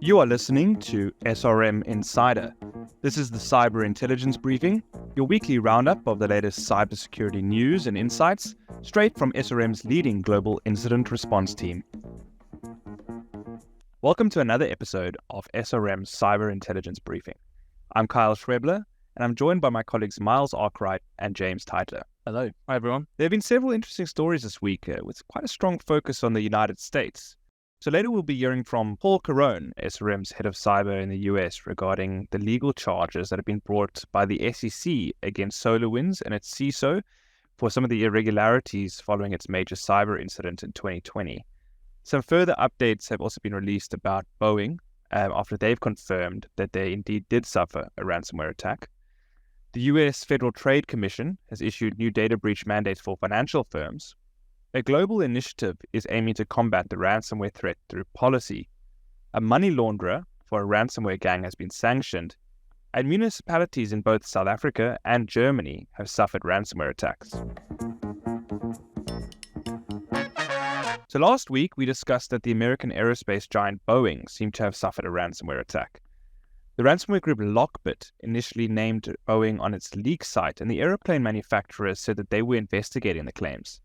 You are listening to SRM Insider. This is the Cyber Intelligence Briefing, your weekly roundup of the latest cybersecurity news and insights, straight from SRM's leading global incident response team. Welcome to another episode of SRM's Cyber Intelligence Briefing. I'm Kyle Schrebler, and I'm joined by my colleagues Miles Arkwright and James Tytler. Hello. Hi, everyone. There have been several interesting stories this week with quite a strong focus on the United States. So later we'll be hearing from Paul Caron, SRM's head of cyber in the US, regarding the legal charges that have been brought by the SEC against SolarWinds and its CISO for some of the irregularities following its major cyber incident in 2020. Some further updates have also been released about Boeing after they've confirmed that they indeed did suffer a ransomware attack. The US Federal Trade Commission has issued new data breach mandates for financial firms. A global initiative is aiming to combat the ransomware threat through policy. A money launderer for a ransomware gang has been sanctioned, and municipalities in both South Africa and Germany have suffered ransomware attacks. So last week, we discussed that the American aerospace giant Boeing seemed to have suffered a ransomware attack. The ransomware group LockBit initially named Boeing on its leak site, and the aeroplane manufacturer said that they were investigating the claims.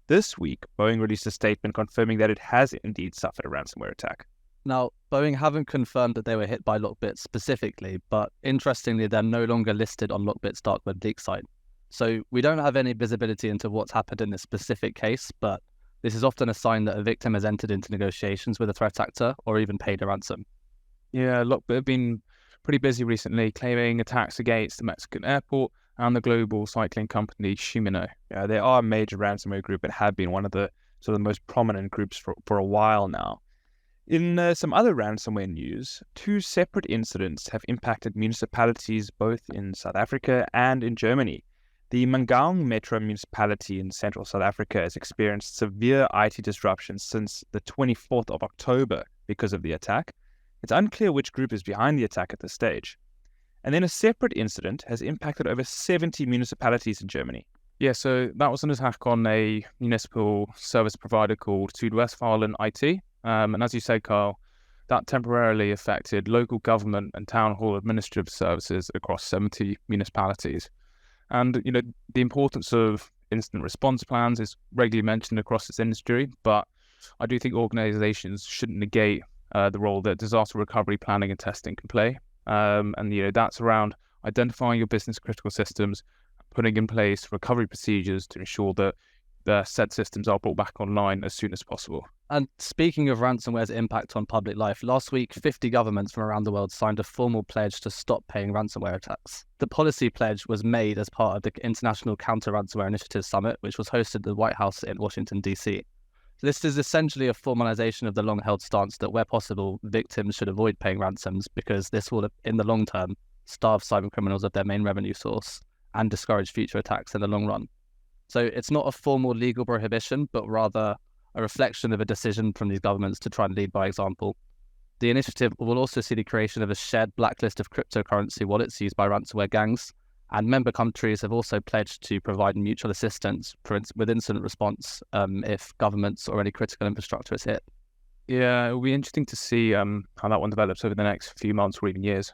This week, Boeing released a statement confirming that it has indeed suffered a ransomware attack. Now, Boeing haven't confirmed that they were hit by LockBit specifically, but interestingly, they're no longer listed on LockBit's dark web leak site. So we don't have any visibility into what's happened in this specific case, but this is often a sign that a victim has entered into negotiations with a threat actor or even paid a ransom. Yeah, LockBit have been pretty busy recently, claiming attacks against the Mexican airport and the global cycling company Shimano. Yeah, they are a major ransomware group and have been one of the most prominent groups for a while now. In some other ransomware news, two separate incidents have impacted municipalities both in South Africa and in Germany. The Mangaung Metro municipality in central South Africa has experienced severe IT disruptions since the 24th of October because of the attack. It's unclear which group is behind the attack at this stage. And then a separate incident has impacted over 70 municipalities in Germany. Yeah, so that was an attack on a municipal service provider called Südwestfalen IT. And as you said, Carl, that temporarily affected local government and town hall administrative services across 70 municipalities. And, the importance of incident response plans is regularly mentioned across this industry, but I do think organizations shouldn't negate the role that disaster recovery planning and testing can play. And that's around identifying your business critical systems, putting in place recovery procedures to ensure that the said systems are brought back online as soon as possible. And speaking of ransomware's impact on public life, last week 50 governments from around the world signed a formal pledge to stop paying ransomware attacks. The policy pledge was made as part of the International Counter-Ransomware Initiative Summit, which was hosted at the White House in Washington, D.C. This is essentially a formalization of the long-held stance that where possible, victims should avoid paying ransoms because this will, in the long term, starve cybercriminals of their main revenue source and discourage future attacks in the long run. So it's not a formal legal prohibition, but rather a reflection of a decision from these governments to try and lead by example. The initiative will also see the creation of a shared blacklist of cryptocurrency wallets used by ransomware gangs, and member countries have also pledged to provide mutual assistance with incident response if governments or any critical infrastructure is hit. Yeah, it'll be interesting to see how that one develops over the next few months or even years.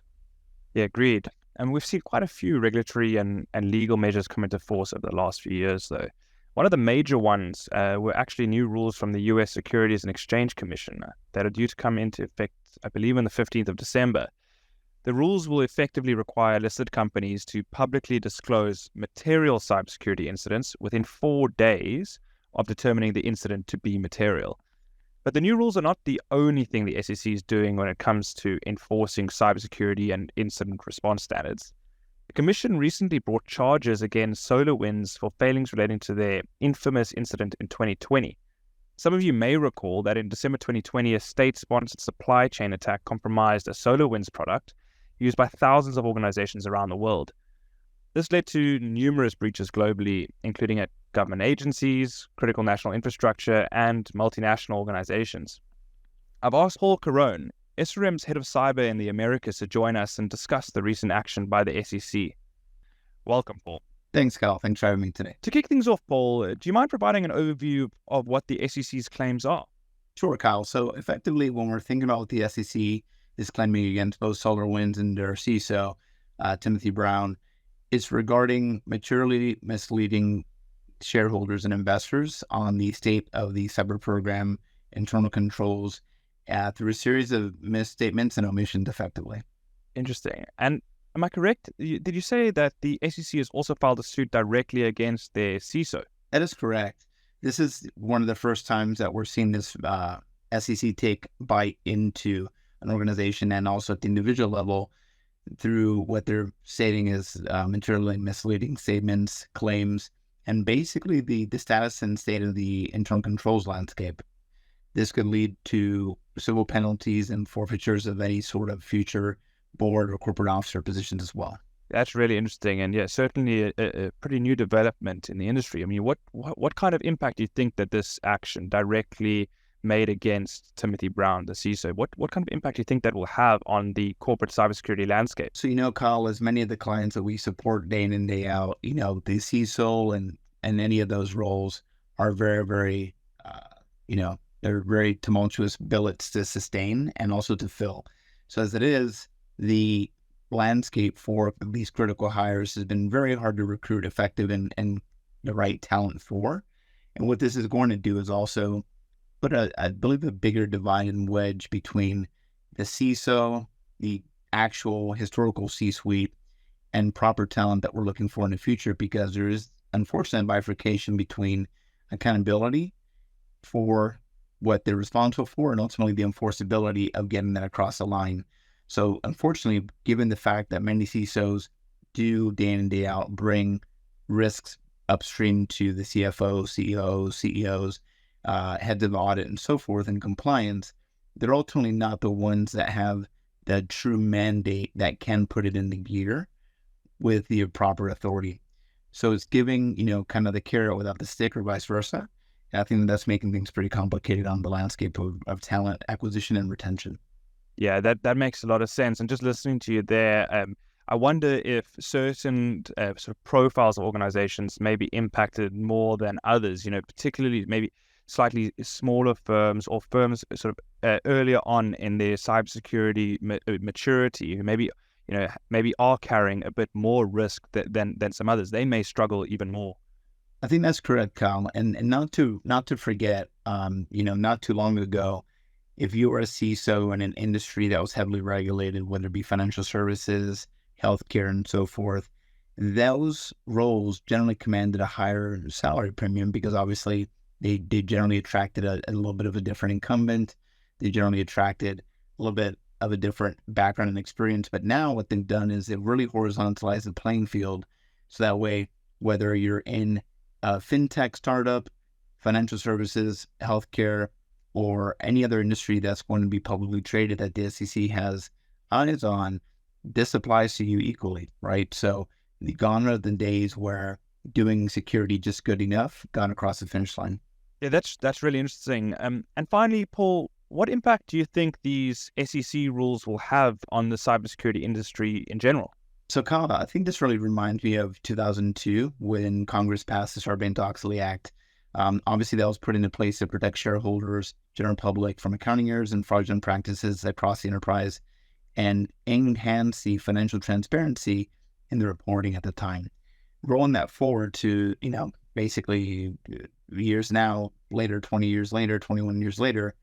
Yeah, agreed. And we've seen quite a few regulatory and legal measures come into force over the last few years, though. One of the major ones were actually new rules from the US Securities and Exchange Commission that are due to come into effect, I believe, on the 15th of December. The rules will effectively require listed companies to publicly disclose material cybersecurity incidents within 4 days of determining the incident to be material. But the new rules are not the only thing the SEC is doing when it comes to enforcing cybersecurity and incident response standards. The Commission recently brought charges against SolarWinds for failings relating to their infamous incident in 2020. Some of you may recall that in December 2020, a state-sponsored supply chain attack compromised a SolarWinds product used by thousands of organizations around the world. This led to numerous breaches globally, including at government agencies, critical national infrastructure, and multinational organizations. I've asked Paul Caron, SRM's head of cyber in the Americas, to join us and discuss the recent action by the SEC. Welcome, Paul. Thanks, Carl. Thanks for having me today. To kick things off, Paul, do you mind providing an overview of what the SEC's claims are? Sure, Kyle. So effectively, when we're thinking about the SEC, is claiming against both SolarWinds and their CISO, Timothy Brown. It's regarding materially misleading shareholders and investors on the state of the cyber program, internal controls, through a series of misstatements and omissions effectively. Interesting. And am I correct? Did you say that the SEC has also filed a suit directly against their CISO? That is correct. This is one of the first times that we're seeing this SEC take bite into an organization and also at the individual level through what they're stating is materially misleading statements, claims, and basically the status and state of the internal controls landscape. This could lead to civil penalties and forfeitures of any sort of future board or corporate officer positions as well. That's really interesting, and yeah, certainly a pretty new development in the industry. I mean, what kind of impact do you think that this action directly made against Timothy Brown, the CISO, what kind of impact do you think that will have on the corporate cybersecurity landscape? So, Kyle, as many of the clients that we support day in and day out, the CISO and any of those roles are very, very, they're very tumultuous billets to sustain and also to fill. So as it is, the landscape for these critical hires has been very hard to recruit effective and the right talent for. And what this is going to do is also put I believe, a bigger divide and wedge between the CISO, the actual historical C-suite, and proper talent that we're looking for in the future, because there is unfortunate bifurcation between accountability for what they're responsible for and ultimately the enforceability of getting that across the line. So unfortunately, given the fact that many CISOs do day in and day out bring risks upstream to the CFO, CEO, CEOs, heads of audit and so forth and compliance, they're ultimately not the ones that have the true mandate that can put it into gear with the proper authority. So it's giving, kind of the carrot without the stick or vice versa. And I think that's making things pretty complicated on the landscape of talent acquisition and retention. Yeah, that makes a lot of sense. And just listening to you there, I wonder if certain sort of profiles of organizations may be impacted more than others, particularly maybe slightly smaller firms or firms sort of earlier on in their cybersecurity maturity, who maybe are carrying a bit more risk than some others. They may struggle even more. I think that's correct, Kyle. And not to forget, not too long ago, if you were a CISO in an industry that was heavily regulated, whether it be financial services, healthcare, and so forth, those roles generally commanded a higher salary premium because obviously they generally attracted a little bit of a different incumbent. They generally attracted a little bit of a different background and experience. But now what they've done is they've really horizontalized the playing field. So that way, whether you're in a fintech startup, financial services, healthcare, or any other industry that's going to be publicly traded that the SEC has eyes on, this applies to you equally, right? So gone are the days where doing security just good enough got across the finish line. Yeah, that's really interesting. And finally, Paul, what impact do you think these SEC rules will have on the cybersecurity industry in general? So, Kyle, I think this really reminds me of 2002 when Congress passed the Sarbanes-Oxley Act. Obviously, that was put into place to protect shareholders, general public from accounting errors and fraudulent practices across the enterprise and enhance the financial transparency in the reporting at the time. Rolling that forward to, basically years now later, 20 years later, 21 years later,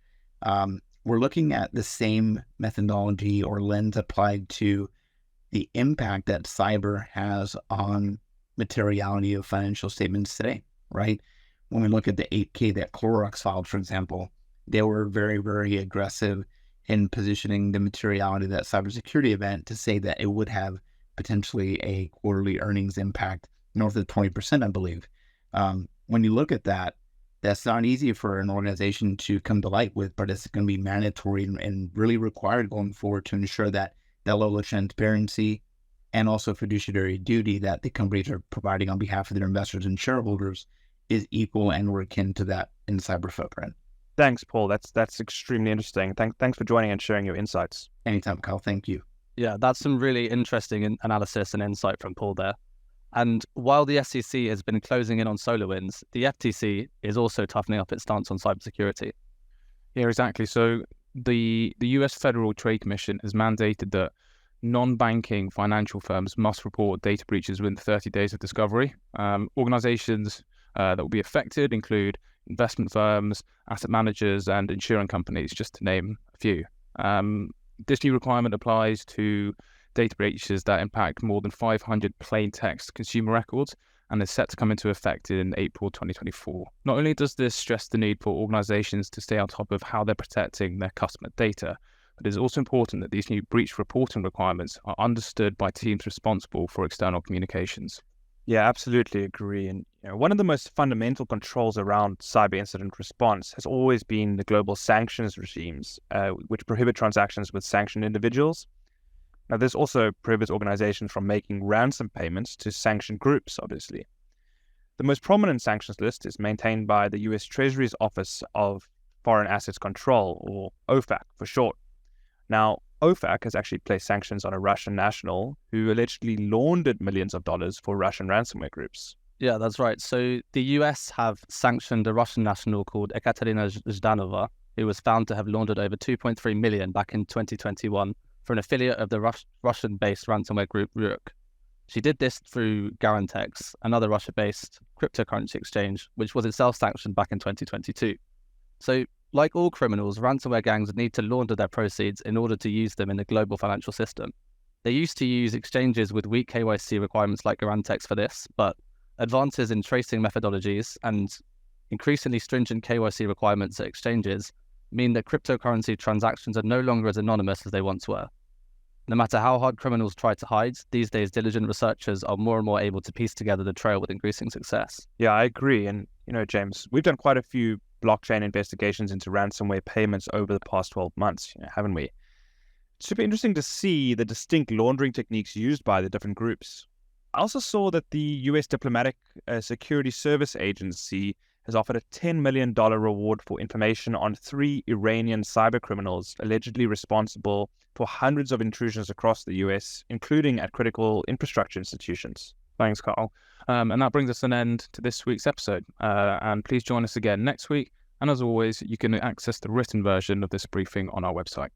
we're looking at the same methodology or lens applied to the impact that cyber has on materiality of financial statements today, right? When we look at the 8K that Clorox filed, for example, they were very, very aggressive in positioning the materiality of that cybersecurity event to say that it would have potentially a quarterly earnings impact north of 20%, I believe. When you look at that, that's not easy for an organization to come to light with, but it's going to be mandatory and really required going forward to ensure that that level of transparency and also fiduciary duty that the companies are providing on behalf of their investors and shareholders is equal and or akin to that in the cyber footprint. Thanks, Paul. That's extremely interesting. Thanks for joining and sharing your insights. Anytime, Kyle. Thank you. Yeah, that's some really interesting analysis and insight from Paul there. And while the SEC has been closing in on SolarWinds, the FTC is also toughening up its stance on cybersecurity. Yeah, exactly. So the US Federal Trade Commission has mandated that non-banking financial firms must report data breaches within 30 days of discovery. Organizations that will be affected include investment firms, asset managers, and insurance companies, just to name a few. This new requirement applies to data breaches that impact more than 500 plain text consumer records and is set to come into effect in April 2024. Not only does this stress the need for organizations to stay on top of how they're protecting their customer data, but it's also important that these new breach reporting requirements are understood by teams responsible for external communications. Yeah, absolutely agree. And one of the most fundamental controls around cyber incident response has always been the global sanctions regimes, which prohibit transactions with sanctioned individuals. Now, this also prohibits organizations from making ransom payments to sanctioned groups, obviously. The most prominent sanctions list is maintained by the US Treasury's Office of Foreign Assets Control, or OFAC for short. Now, OFAC has actually placed sanctions on a Russian national who allegedly laundered millions of dollars for Russian ransomware groups. Yeah, that's right. So the US have sanctioned a Russian national called Ekaterina Zhdanova, who was found to have laundered over 2.3 million back in 2021 for an affiliate of the Russian-based ransomware group Ryuk. She did this through Garantex, another Russia-based cryptocurrency exchange, which was itself sanctioned back in 2022. So, like all criminals, ransomware gangs need to launder their proceeds in order to use them in the global financial system. They used to use exchanges with weak KYC requirements like Garantex for this, but advances in tracing methodologies and increasingly stringent KYC requirements at exchanges mean that cryptocurrency transactions are no longer as anonymous as they once were. No matter how hard criminals try to hide, these days diligent researchers are more and more able to piece together the trail with increasing success. Yeah, I agree. And, James, we've done quite a few blockchain investigations into ransomware payments over the past 12 months, haven't we? It's super interesting to see the distinct laundering techniques used by the different groups. I also saw that the US Diplomatic Security Service Agency has offered a $10 million reward for information on 3 Iranian cybercriminals allegedly responsible for hundreds of intrusions across the US, including at critical infrastructure institutions. Thanks, Carl. And that brings us an end to this week's episode. And please join us again next week. And as always, you can access the written version of this briefing on our website.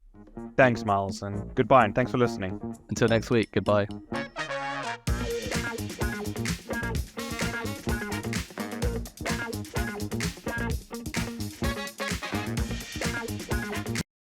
Thanks, Miles, and goodbye, and thanks for listening. Until next week, goodbye.